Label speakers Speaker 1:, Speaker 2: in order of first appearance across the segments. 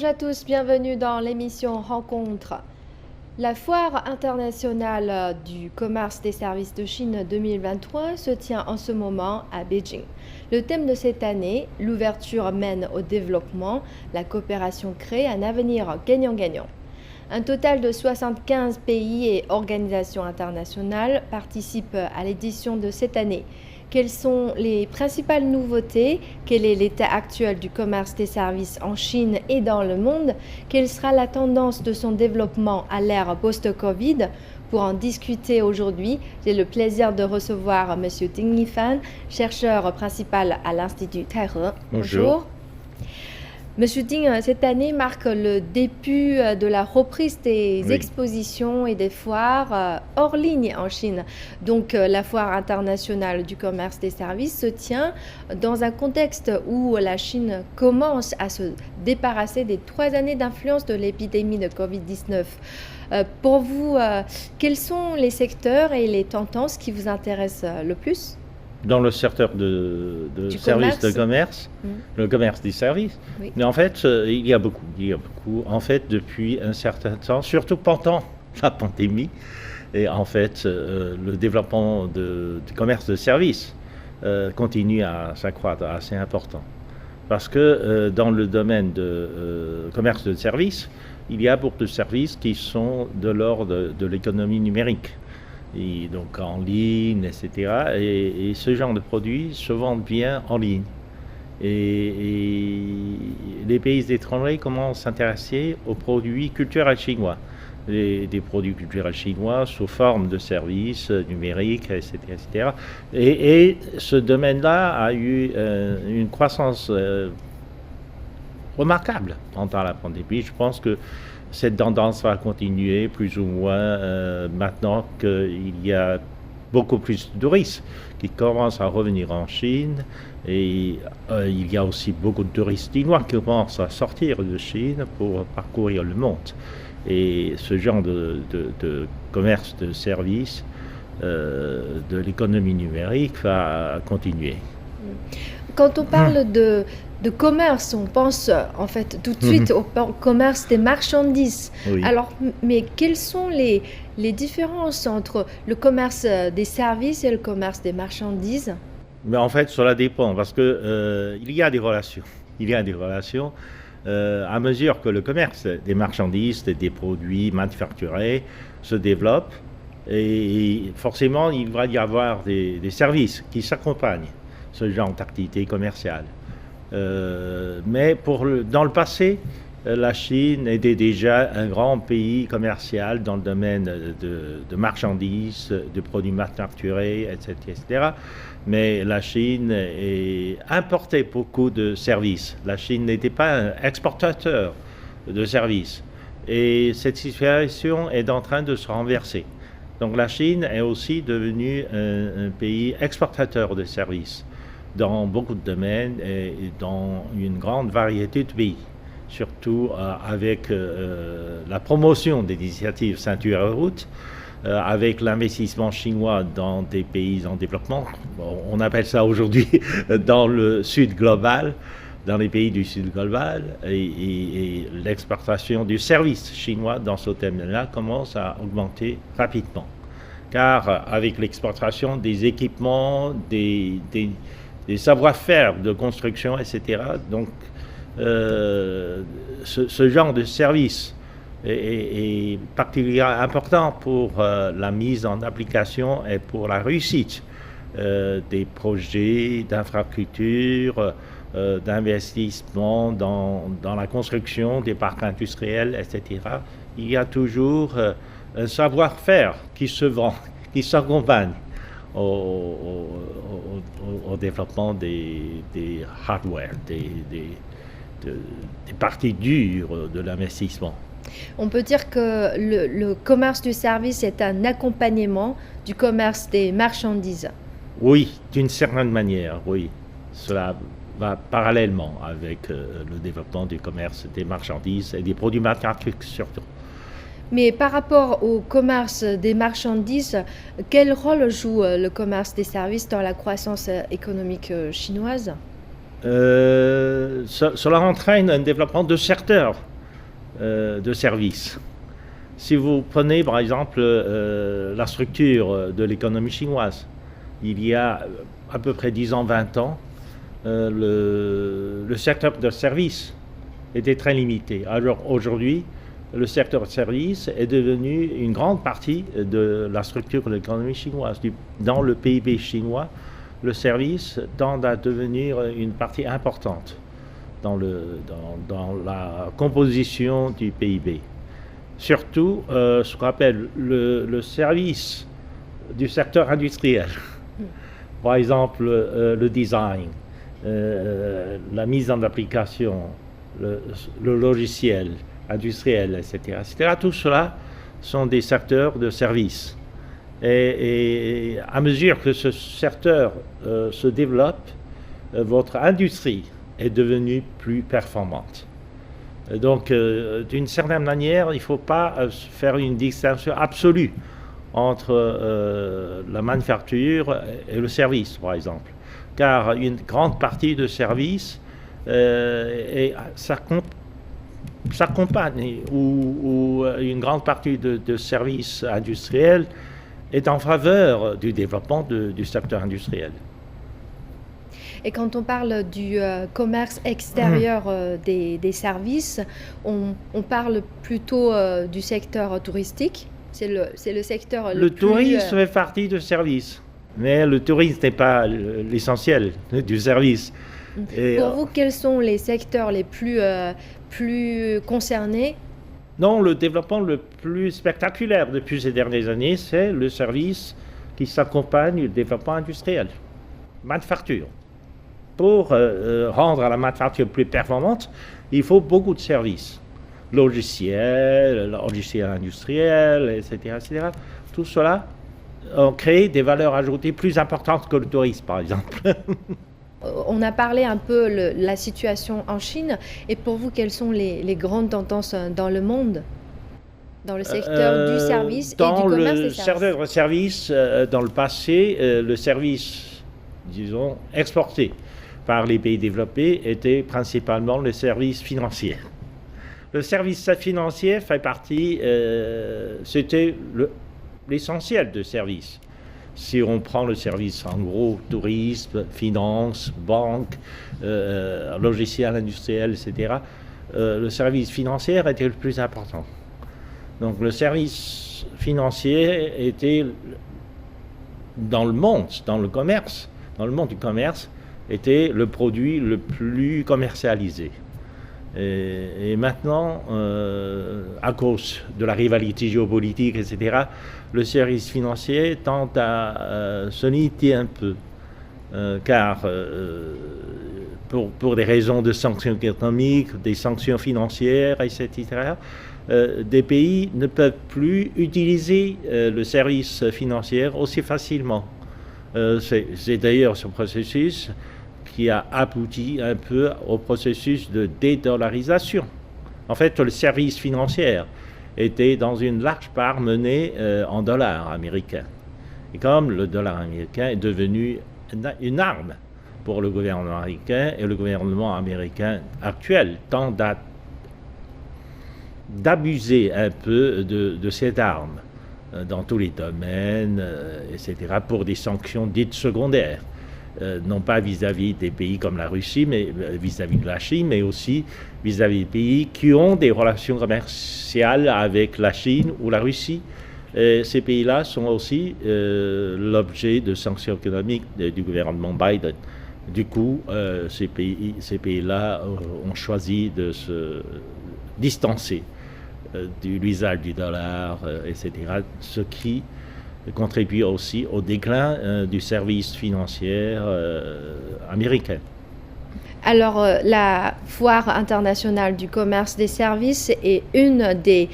Speaker 1: à tous, bienvenue dans l'émission Rencontre. La foire internationale du commerce des services de Chine 2023 se tient en ce moment à Beijing. Le thème de cette année, l'ouverture mène au développement, la coopération crée un avenir gagnant-gagnant. Un total de 75 pays et organisations internationales participent à l'édition de cette année. Quelles sont les principales nouveautés? Quel est l'état actuel du commerce des services en Chine et dans le monde? Quelle sera la tendance de son développement à l'ère post-Covid? Pour en discuter aujourd'hui, j'ai le plaisir de recevoir M. Ding Yifan, chercheur principal à l'Institut Taihe.
Speaker 2: Bonjour.
Speaker 1: Monsieur Ding, cette année marque le début de la reprise des expositions et des foires hors ligne en Chine. Donc la foire internationale du commerce des services se tient dans un contexte où la Chine commence à se débarrasser des 3 années d'influence de l'épidémie de Covid-19. Pour vous, quels sont les secteurs et les tendances qui vous intéressent le plus ?
Speaker 2: Dans le secteur de services de commerce, le commerce des services. Oui. Mais en fait, il y a beaucoup. En fait, depuis un certain temps, surtout pendant la pandémie, et en fait, le développement du commerce de services continue à s'accroître, assez important. Parce que dans le domaine de commerce de services, il y a beaucoup de services qui sont de l'ordre de l'économie numérique. Et donc en ligne, etc. Et ce genre de produits se vendent bien en ligne. Et les pays étrangers commencent à s'intéresser aux produits culturels chinois. Des produits culturels chinois sous forme de services numériques, etc. etc. Et ce domaine-là a eu une croissance remarquable pendant la pandémie. Je pense que cette tendance va continuer plus ou moins maintenant qu'il y a beaucoup plus de touristes qui commencent à revenir en Chine et il y a aussi beaucoup de touristes chinois qui commencent à sortir de Chine pour parcourir le monde. Et ce genre de commerce de services de l'économie numérique va continuer.
Speaker 1: Quand on parle de commerce, on pense en fait tout de suite au commerce des marchandises. Oui. Alors, mais quelles sont les différences entre le commerce des services et le commerce des marchandises?
Speaker 2: Mais en fait, cela dépend parce que il y a des relations. Il y a des relations à mesure que le commerce des marchandises, des produits manufacturés se développe et forcément, il va y avoir des services qui s'accompagnent ce genre d'activité commerciale. Mais dans le passé, la Chine était déjà un grand pays commercial dans le domaine de marchandises, de produits manufacturés, etc. Mais la Chine importait beaucoup de services. La Chine n'était pas un exportateur de services. Et cette situation est en train de se renverser. Donc la Chine est aussi devenue un pays exportateur de services dans beaucoup de domaines et dans une grande variété de pays, surtout avec la promotion des initiatives ceinture et route, avec l'investissement chinois dans des pays en développement, on appelle ça aujourd'hui dans le sud global, dans les pays du sud global, et l'exportation du service chinois dans ce thème-là commence à augmenter rapidement. Car avec l'exportation des équipements, des savoir-faire de construction, etc. Donc, ce genre de service est particulièrement important pour la mise en application et pour la réussite des projets d'infrastructure, d'investissement dans la construction des parcs industriels, etc. Il y a toujours un savoir-faire qui se vend, qui s'accompagne au développement des hardware, des parties dures de l'investissement.
Speaker 1: On peut dire que le commerce du service est un accompagnement du commerce des marchandises.
Speaker 2: Oui, d'une certaine manière, oui. Cela va parallèlement avec le développement du commerce des marchandises et des produits manufacturés surtout.
Speaker 1: Mais par rapport au commerce des marchandises, quel rôle joue le commerce des services dans la croissance économique chinoise ?
Speaker 2: Cela entraîne un développement de secteurs de services. Si vous prenez par exemple la structure de l'économie chinoise, il y a à peu près 10 ans, 20 ans, le secteur de services était très limité. Alors aujourd'hui, le secteur de services est devenu une grande partie de la structure de l'économie chinoise. Dans le PIB chinois, le service tend à devenir une partie importante dans la composition du PIB. Surtout ce qu'on appelle le service du secteur industriel. Par exemple, le design, la mise en application, le logiciel industriel, etc., etc. Tout cela sont des secteurs de services. Et à mesure que ce secteur se développe, votre industrie est devenue plus performante. Donc, d'une certaine manière, il ne faut pas faire une distinction absolue entre la manufacture et le service, par exemple. Car une grande partie de services s'accompagne, ou une grande partie de services industriels est en faveur du développement du secteur industriel.
Speaker 1: Et quand on parle du commerce extérieur des services, on parle plutôt du secteur touristique. C'est le secteur le plus...
Speaker 2: tourisme fait partie du service, mais le tourisme n'est pas l'essentiel du service.
Speaker 1: Et pour vous, quels sont les secteurs les plus concernés?
Speaker 2: Non, le développement le plus spectaculaire depuis ces dernières années, c'est le service qui s'accompagne du développement industriel, manufacture. Pour rendre la manufacture plus performante, il faut beaucoup de services. Logiciels industriels, etc., etc. Tout cela ont créé des valeurs ajoutées plus importantes que le tourisme, par exemple.
Speaker 1: On a parlé un peu de la situation en Chine. Et pour vous, quelles sont les grandes tendances dans le monde, dans le secteur du service et du commerce des services?
Speaker 2: Dans le secteur de service, dans le passé, le service, disons, exporté par les pays développés était principalement le service financier. Le service financier fait partie, c'était l'essentiel de service. Si on prend le service en gros, tourisme, finance, banque, logiciel industriel, etc., le service financier était le plus important. Donc le service financier était dans le monde du commerce, était le produit le plus commercialisé. Et maintenant, à cause de la rivalité géopolitique, etc., le service financier tend à se limiter un peu, car pour des raisons de sanctions économiques, des sanctions financières, etc., des pays ne peuvent plus utiliser le service financier aussi facilement. C'est d'ailleurs ce processus qui a abouti un peu au processus de dédollarisation. En fait, le service financier était dans une large part mené en dollars américains. Et comme le dollar américain est devenu une arme pour le gouvernement américain, et le gouvernement américain actuel tend d'abuser un peu de cette arme dans tous les domaines, etc., pour des sanctions dites secondaires. Non pas vis-à-vis des pays comme la Russie, mais vis-à-vis de la Chine, mais aussi vis-à-vis des pays qui ont des relations commerciales avec la Chine ou la Russie. Ces pays-là sont aussi l'objet de sanctions économiques du gouvernement Biden. Du coup, ces pays-là ont choisi de se distancer de l'usage du dollar, etc., ce qui contribue aussi au déclin du service financier américain.
Speaker 1: Alors, la Foire internationale du commerce des services est une des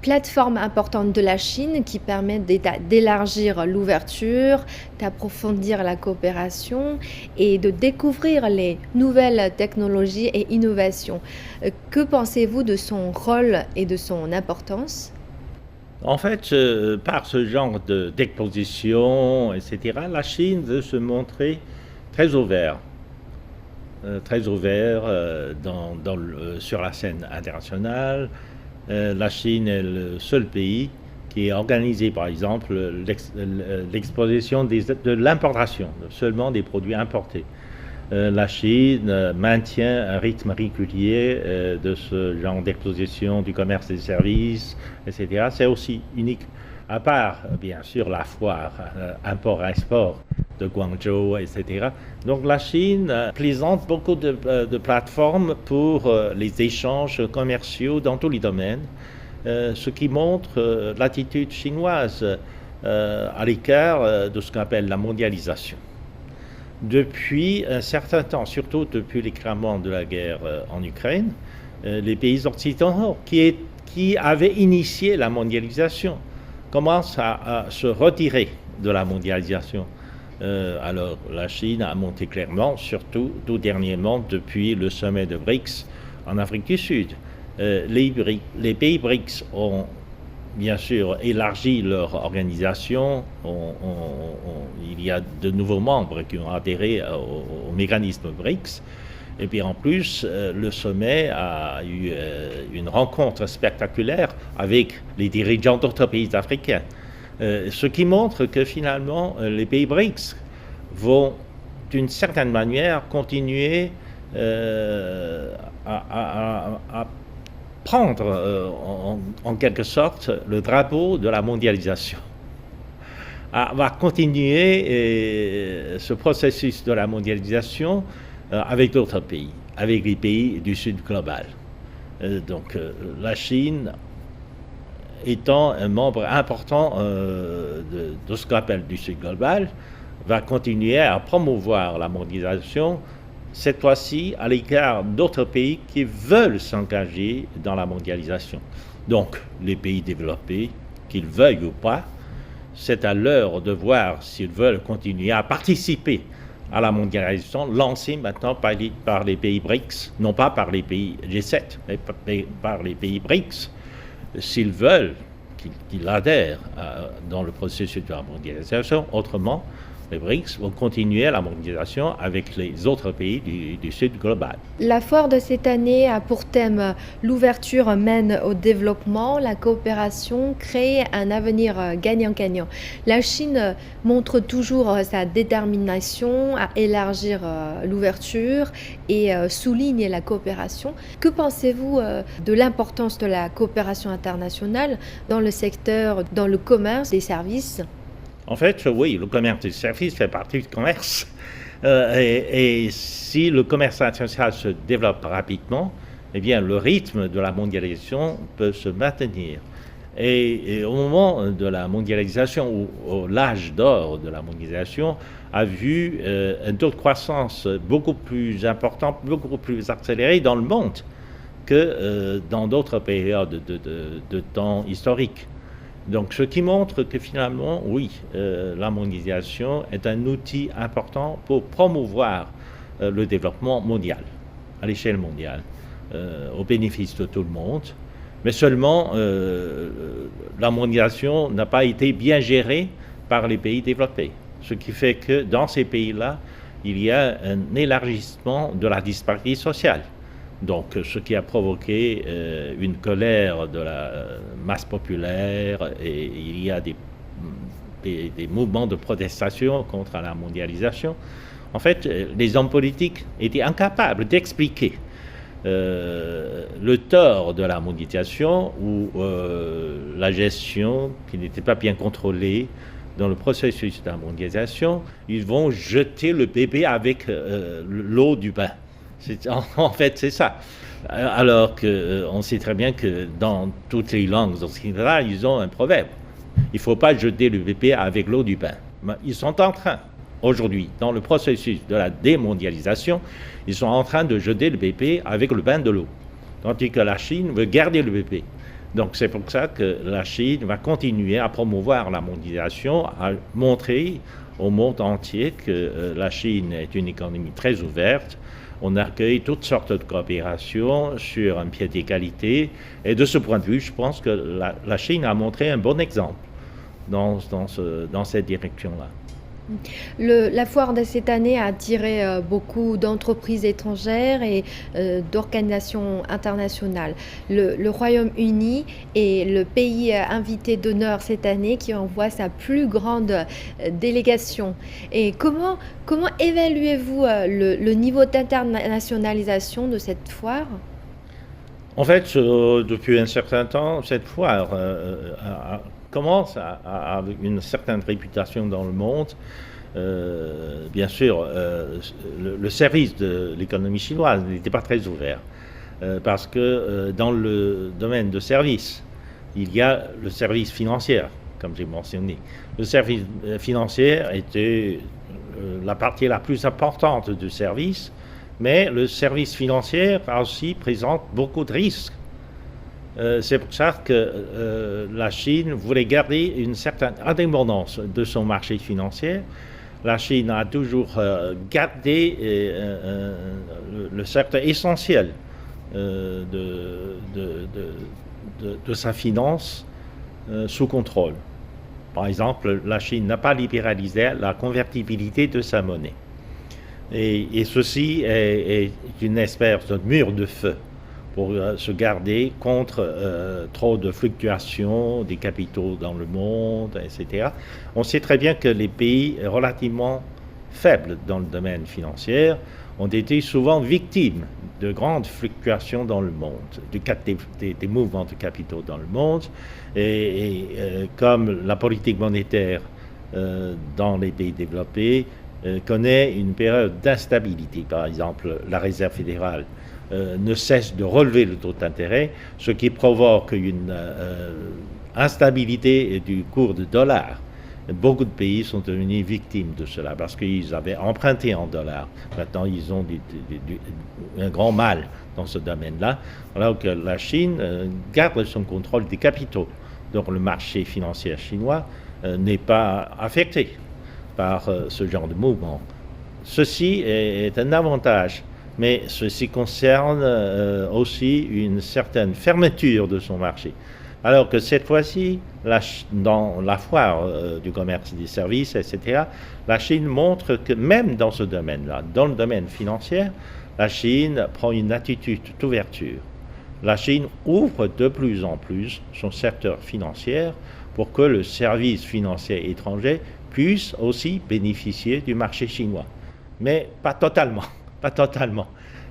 Speaker 1: plateformes importantes de la Chine qui permet d'élargir l'ouverture, d'approfondir la coopération et de découvrir les nouvelles technologies et innovations. Que pensez-vous de son rôle et de son importance ?
Speaker 2: En fait, par ce genre d'exposition, etc., la Chine veut se montrer très ouverte sur la scène internationale, La Chine est le seul pays qui a organisé, par exemple, l'exposition de l'importation, seulement des produits importés. La Chine maintient un rythme régulier de ce genre d'exposition du commerce des services, etc. C'est aussi unique, à part, bien sûr, la foire import-export de Guangzhou, etc. Donc la Chine présente beaucoup de plateformes pour les échanges commerciaux dans tous les domaines, ce qui montre l'attitude chinoise à l'écart de ce qu'on appelle la mondialisation. Depuis un certain temps, surtout depuis l'éclatement de la guerre en Ukraine, les pays occidentaux qui avaient initié la mondialisation commencent à se retirer de la mondialisation. Alors la Chine a monté clairement, surtout tout dernièrement depuis le sommet de BRICS en Afrique du Sud. Les pays BRICS ont bien sûr élargi leur organisation. Il y a de nouveaux membres qui ont adhéré au mécanisme BRICS. Et puis en plus, le sommet a eu une rencontre spectaculaire avec les dirigeants d'autres pays africains. Ce qui montre que finalement, les pays BRICS vont d'une certaine manière continuer à prendre en quelque sorte le drapeau de la mondialisation. Va continuer ce processus de la mondialisation avec d'autres pays, avec les pays du Sud global. Donc la Chine étant un membre important de ce qu'on appelle du Sud global, va continuer à promouvoir la mondialisation, cette fois-ci à l'égard d'autres pays qui veulent s'engager dans la mondialisation. Donc, les pays développés, qu'ils veuillent ou pas, c'est à leur de voir s'ils veulent continuer à participer à la mondialisation lancée maintenant par les pays BRICS, non pas par les pays G7, mais par les pays BRICS, s'ils veulent qu'ils adhèrent dans le processus de la mondialisation. Autrement, les BRICS vont continuer la mondialisation avec les autres pays du Sud global.
Speaker 1: La foire de cette année a pour thème l'ouverture mène au développement, la coopération crée un avenir gagnant-gagnant. La Chine montre toujours sa détermination à élargir l'ouverture et souligne la coopération. Que pensez-vous de l'importance de la coopération internationale dans le secteur, dans le commerce des services ?
Speaker 2: En fait, oui, le commerce des services fait partie du commerce. Et si le commerce international se développe rapidement, eh bien, le rythme de la mondialisation peut se maintenir. Et au moment de la mondialisation, ou l'âge d'or de la mondialisation, a vu un taux de croissance beaucoup plus important, beaucoup plus accéléré dans le monde que dans d'autres périodes de temps historiques. Donc, ce qui montre que finalement, oui, la mondialisation est un outil important pour promouvoir le développement mondial, à l'échelle mondiale, au bénéfice de tout le monde. Mais seulement, la mondialisation n'a pas été bien gérée par les pays développés. Ce qui fait que dans ces pays-là, il y a un élargissement de la disparité sociale. Donc, ce qui a provoqué une colère de la masse populaire, et il y a des mouvements de protestation contre la mondialisation. En fait, les hommes politiques étaient incapables d'expliquer le tort de la mondialisation ou la gestion qui n'était pas bien contrôlée dans le processus de la mondialisation. Ils vont jeter le bébé avec l'eau du bain. En fait, c'est ça. Alors qu'on sait très bien que dans toutes les langues occidentales, ils ont un proverbe. Il ne faut pas jeter le bébé avec l'eau du bain. Ils sont en train, aujourd'hui, dans le processus de la démondialisation, ils sont en train de jeter le bébé avec le bain de l'eau. Tandis que la Chine veut garder le bébé. Donc c'est pour ça que la Chine va continuer à promouvoir la mondialisation, à montrer au monde entier que la Chine est une économie très ouverte. On accueille toutes sortes de coopérations sur un pied d'égalité. Et de ce point de vue, je pense que la Chine a montré un bon exemple dans cette direction-là.
Speaker 1: La foire de cette année a attiré beaucoup d'entreprises étrangères et d'organisations internationales. Le Royaume-Uni est le pays invité d'honneur cette année qui envoie sa plus grande délégation. Et comment évaluez-vous le niveau d'internationalisation de cette foire?
Speaker 2: En fait, depuis un certain temps, cette foire commence à avoir une certaine réputation dans le monde. Bien sûr, le service de l'économie chinoise n'était pas très ouvert, parce que dans le domaine de service, il y a le service financier, comme j'ai mentionné. Le service financier était la partie la plus importante du service, mais le service financier aussi présente beaucoup de risques. C'est pour ça que la Chine voulait garder une certaine indépendance de son marché financier. La Chine a toujours gardé le secteur essentiel de sa finance sous contrôle. Par exemple, la Chine n'a pas libéralisé la convertibilité de sa monnaie. Et ceci est une espèce de mur de feu pour se garder contre trop de fluctuations des capitaux dans le monde, etc. On sait très bien que les pays relativement faibles dans le domaine financier ont été souvent victimes de grandes fluctuations dans le monde, des mouvements de capitaux dans le monde, comme la politique monétaire dans les pays développés connaît une période d'instabilité. Par exemple, la Réserve fédérale ne cesse de relever le taux d'intérêt, ce qui provoque une instabilité du cours du dollar. Beaucoup de pays sont devenus victimes de cela parce qu'ils avaient emprunté en dollars. Maintenant, ils ont un grand mal dans ce domaine-là, alors que la Chine garde son contrôle des capitaux. Donc le marché financier chinois n'est pas affecté par ce genre de mouvement. Ceci est un avantage, mais ceci concerne aussi une certaine fermeture de son marché. Alors que cette fois-ci, dans la foire du commerce des services, etc., la Chine montre que même dans ce domaine-là, dans le domaine financier, la Chine prend une attitude d'ouverture. La Chine ouvre de plus en plus son secteur financier pour que le service financier étranger puisse aussi bénéficier du marché chinois. Mais pas totalement, pas totalement.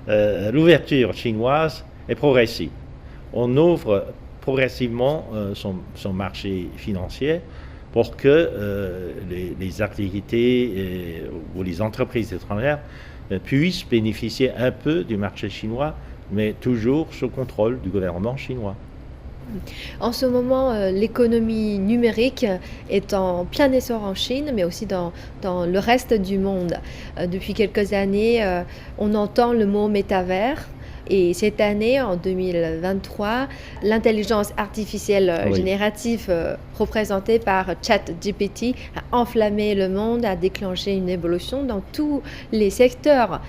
Speaker 2: L'ouverture chinoise est progressive. On ouvre progressivement son marché financier pour que les activités ou les entreprises étrangères puissent bénéficier un peu du marché chinois, mais toujours sous contrôle du gouvernement chinois.
Speaker 1: En ce moment, l'économie numérique est en plein essor en Chine, mais aussi dans le reste du monde. Depuis quelques années, on entend le mot métavers. Et cette année, en 2023, l'intelligence artificielle générative représentée par ChatGPT a enflammé le monde, a déclenché une évolution dans tous les secteurs.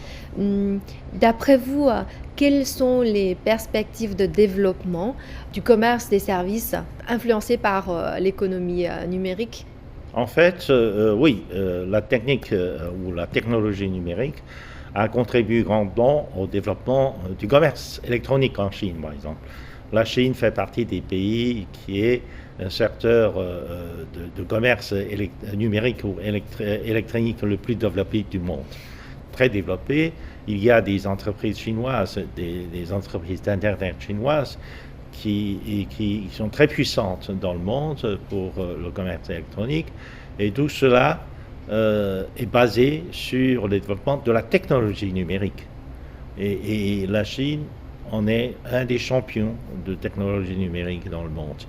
Speaker 1: D'après vous, quelles sont les perspectives de développement du commerce des services influencés par l'économie numérique?
Speaker 2: En fait, oui, la technique ou la technologie numérique a contribué grandement au développement du commerce électronique en Chine, par exemple. La Chine fait partie des pays qui est un secteur de commerce numérique ou électronique le plus développé du monde. Très développé. Il y a des entreprises chinoises, des entreprises d'Internet chinoises qui sont très puissantes dans le monde pour le commerce électronique. Et tout cela est basé sur le développement de la technologie numérique. Et la Chine en est un des champions de technologie numérique dans le monde.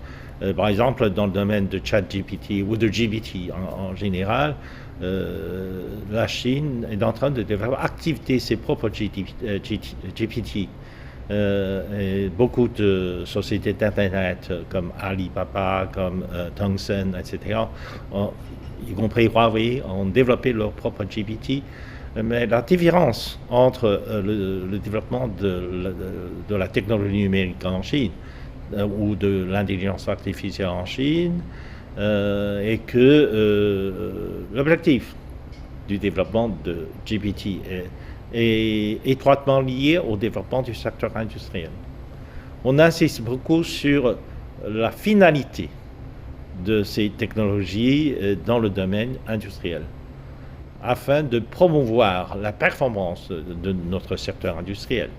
Speaker 2: Par exemple, dans le domaine de ChatGPT ou de GPT en général, la Chine est en train de développer, activer ses propres GPT. Et beaucoup de sociétés d'Internet comme Alibaba, comme Tencent, etc., y compris Huawei, ont développé leur propre GPT. Mais la différence entre le développement de la technologie numérique en Chine ou de l'intelligence artificielle en Chine est que l'objectif du développement de GPT est étroitement lié au développement du secteur industriel. On insiste beaucoup sur la finalité de ces technologies dans le domaine industriel, afin de promouvoir la performance de notre secteur industriel,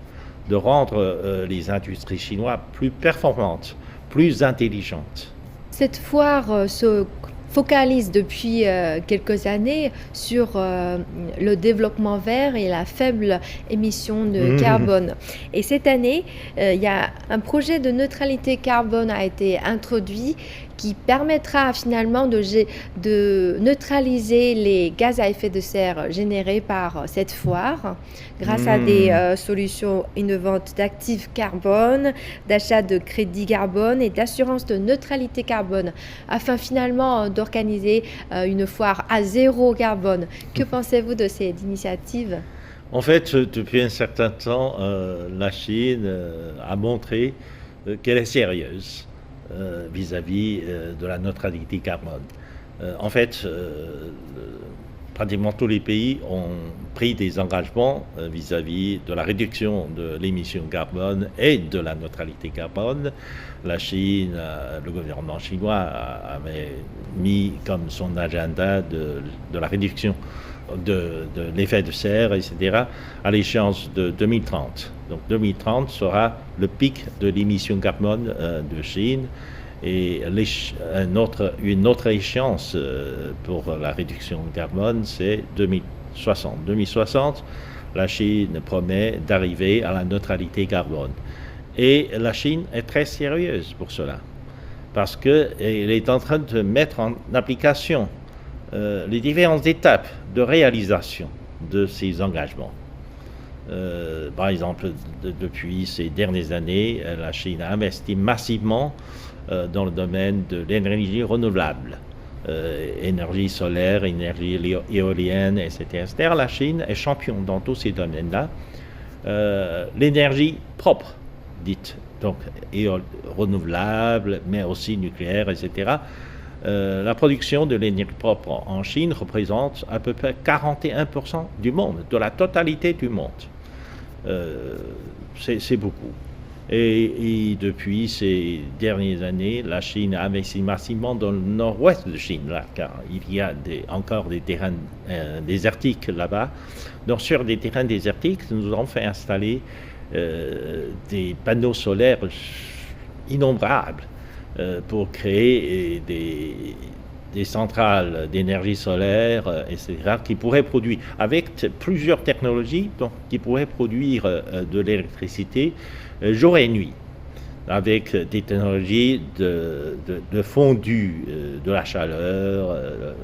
Speaker 2: de rendre les industries chinoises plus performantes, plus intelligentes.
Speaker 1: Cette foire se focalise depuis quelques années sur le développement vert et la faible émission de carbone. Et cette année, il y a un projet de neutralité carbone a été introduit qui permettra finalement de neutraliser les gaz à effet de serre générés par cette foire grâce à des solutions innovantes d'actifs carbone, d'achat de crédits carbone et d'assurance de neutralité carbone afin finalement d'organiser une foire à zéro carbone. Que pensez-vous de cette initiative ?
Speaker 2: En fait, depuis un certain temps, la Chine a montré qu'elle est sérieuse vis-à-vis de la neutralité carbone. En fait, pratiquement tous les pays ont pris des engagements vis-à-vis de la réduction de l'émission carbone et de la neutralité carbone. La Chine, le gouvernement chinois avait mis comme son agenda de la réduction de l'effet de serre, etc., à l'échéance de 2030. Donc 2030 sera le pic de l'émission carbone de Chine. Et une autre échéance pour la réduction de carbone, c'est 2060. 2060, la Chine promet d'arriver à la neutralité carbone. Et la Chine est très sérieuse pour cela, parce qu'elle est en train de mettre en application les différentes étapes de réalisation de ces engagements. Par exemple, depuis ces dernières années, la Chine a investi massivement dans le domaine de l'énergie renouvelable, énergie solaire, énergie éolienne, etc., etc. La Chine est champion dans tous ces domaines-là. L'énergie propre, dite, donc renouvelable, mais aussi nucléaire, etc., la production de l'énergie propre en Chine représente à peu près 41% du monde, de la totalité du monde. C'est beaucoup. Et depuis ces dernières années, la Chine a investi massivement dans le nord-ouest de Chine, là, car il y a encore des terrains désertiques là-bas. Donc sur des terrains désertiques, nous avons fait installer des panneaux solaires innombrables pour créer des centrales d'énergie solaire, etc., qui pourraient produire, avec plusieurs technologies, donc, qui pourraient produire de l'électricité jour et nuit, avec des technologies de fondu de la chaleur,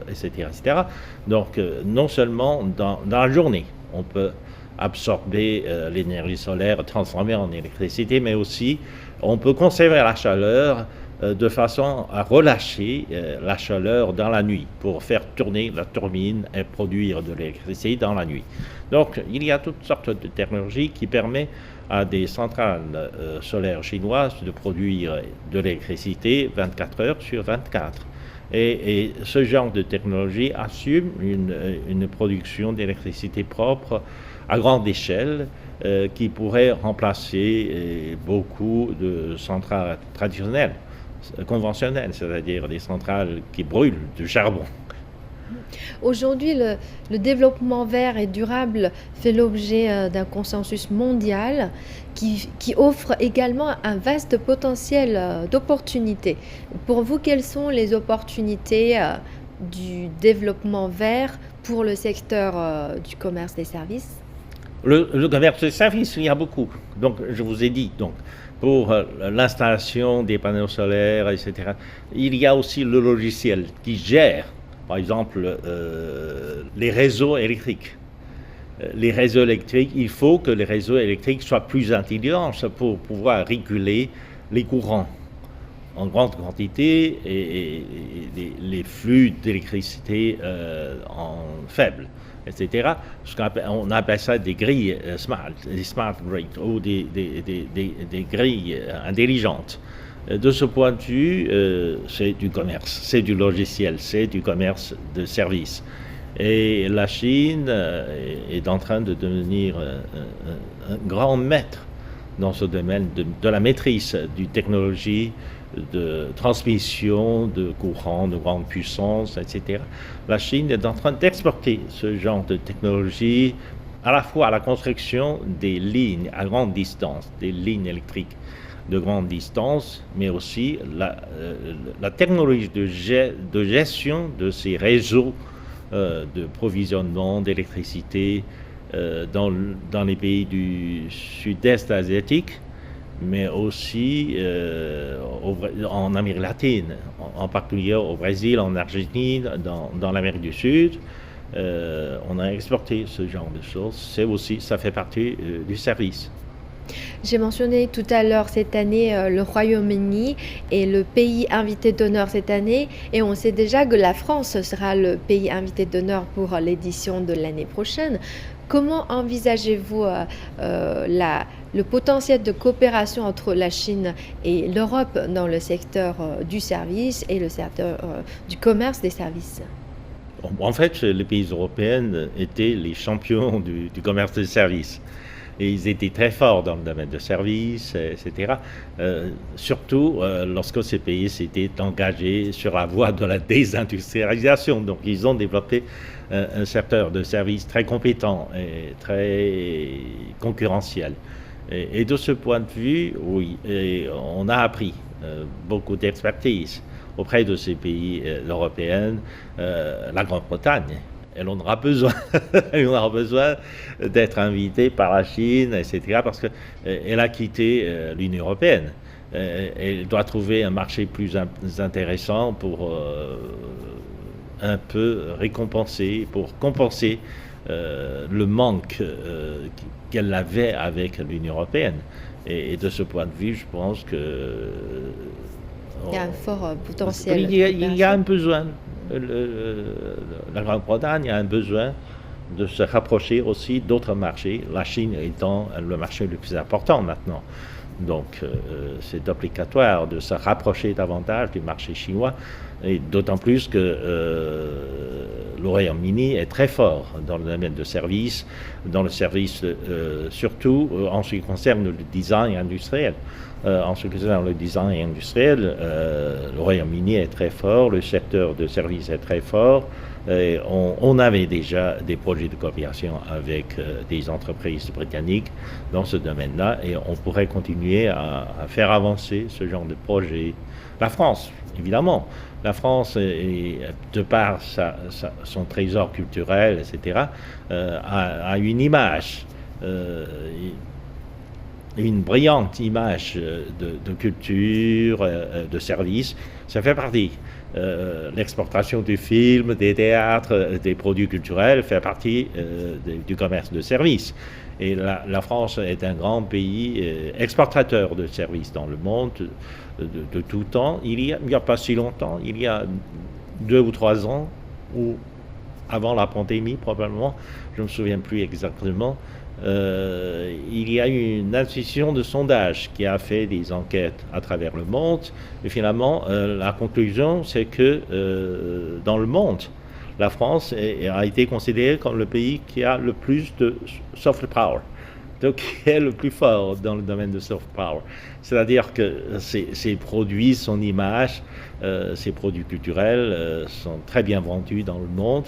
Speaker 2: etc., etc. Donc, non seulement dans la journée, on peut absorber l'énergie solaire, transformer en électricité, mais aussi on peut conserver la chaleur de façon à relâcher la chaleur dans la nuit pour faire tourner la turbine et produire de l'électricité dans la nuit. Donc, il y a toutes sortes de technologies qui permettent à des centrales solaires chinoises de produire de l'électricité 24 heures sur 24. Et ce genre de technologie assume une production d'électricité propre à grande échelle qui pourrait remplacer beaucoup de centrales traditionnelles, conventionnelles, c'est-à-dire des centrales qui brûlent du charbon.
Speaker 1: Aujourd'hui, le développement vert et durable fait l'objet d'un consensus mondial qui offre également un vaste potentiel d'opportunités. Pour vous, quelles sont les opportunités du développement vert pour le secteur du commerce des services ?
Speaker 2: Le commerce des services, il y a beaucoup. Donc, je vous ai dit, donc, pour l'installation des panneaux solaires, etc., il y a aussi le logiciel qui gère, par exemple, les réseaux électriques. Les réseaux électriques, il faut que les réseaux électriques soient plus intelligents pour pouvoir réguler les courants en grande quantité et les flux d'électricité en faible, etc. On appelle ça des grilles des smart grids ou des grilles intelligentes. De ce point de vue, c'est du commerce, c'est du logiciel, c'est du commerce de services. Et la Chine est en train de devenir un grand maître dans ce domaine de la maîtrise d'une technologie de transmission de courants de grande puissance, etc. La Chine est en train d'exporter ce genre de technologie à la fois à la construction des lignes à grande distance, des lignes électriques de grande distance, mais aussi la technologie de gestion de ces réseaux de provisionnement d'électricité dans les pays du sud-est asiatique, mais aussi en Amérique latine, en particulier au Brésil, en Argentine, dans l'Amérique du Sud. On a exporté ce genre de choses. Ça fait partie du service.
Speaker 1: J'ai mentionné tout à l'heure cette année le Royaume-Uni est le pays invité d'honneur cette année et on sait déjà que la France sera le pays invité d'honneur pour l'édition de l'année prochaine. Comment envisagez-vous le potentiel de coopération entre la Chine et l'Europe dans le secteur du service et le secteur du commerce des services?
Speaker 2: En fait, les pays européens étaient les champions du commerce des services. Et ils étaient très forts dans le domaine de services, etc. Surtout lorsque ces pays s'étaient engagés sur la voie de la désindustrialisation. Donc ils ont développé un secteur de services très compétent et très concurrentiel. Et de ce point de vue, oui, on a appris beaucoup d'expertise auprès de ces pays européens, la Grande-Bretagne. Elle en aura besoin. Elle en aura besoin d'être invitée par la Chine, etc., parce qu'elle a quitté l'Union européenne. Elle doit trouver un marché plus intéressant pour un peu récompenser, pour compenser le manque qu'elle avait avec l'Union européenne. Et de ce point de vue, je pense que...
Speaker 1: Il y a un fort potentiel.
Speaker 2: Il y a un besoin. La Grande-Bretagne a un besoin de se rapprocher aussi d'autres marchés, la Chine étant le marché le plus important maintenant. Donc c'est obligatoire de se rapprocher davantage du marché chinois, et d'autant plus que le Royaume-Uni est très fort dans le domaine de service, dans le service surtout en ce qui concerne le design industriel. En ce qui concerne le design industriel, le Royaume-Uni est très fort, le secteur de services est très fort. Et on avait déjà des projets de coopération avec des entreprises britanniques dans ce domaine-là et on pourrait continuer à faire avancer ce genre de projet. La France, évidemment. La France, de par son trésor culturel, etc., a une image. Une brillante image de culture, de service. Ça fait partie. L'exportation du film, des théâtres, des produits culturels fait partie du commerce de services. Et la France est un grand pays exportateur de services dans le monde de tout temps. Il y a pas si longtemps, il y a 2 ou 3 ans, ou avant la pandémie probablement, je ne me souviens plus exactement, il y a eu une institution de sondage qui a fait des enquêtes à travers le monde et finalement la conclusion c'est que dans le monde la France a été considérée comme le pays qui a le plus de soft power, donc qui est le plus fort dans le domaine de soft power, c'est-à-dire que ses produits, son image, ses produits culturels sont très bien vendus dans le monde.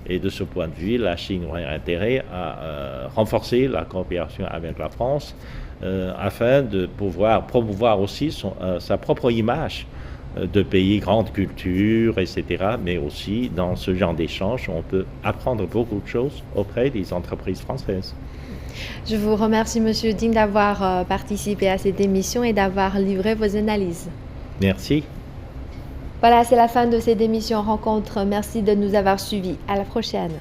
Speaker 2: Et de ce point de vue, la Chine aurait intérêt à renforcer la coopération avec la France afin de pouvoir promouvoir aussi sa propre image de pays grande culture, etc. Mais aussi, dans ce genre d'échange, on peut apprendre beaucoup de choses auprès des entreprises françaises.
Speaker 1: Je vous remercie, Monsieur Ding, d'avoir participé à cette émission et d'avoir livré vos analyses.
Speaker 2: Merci.
Speaker 1: Voilà, c'est la fin de cette émission Rencontre. Merci de nous avoir suivis. À la prochaine.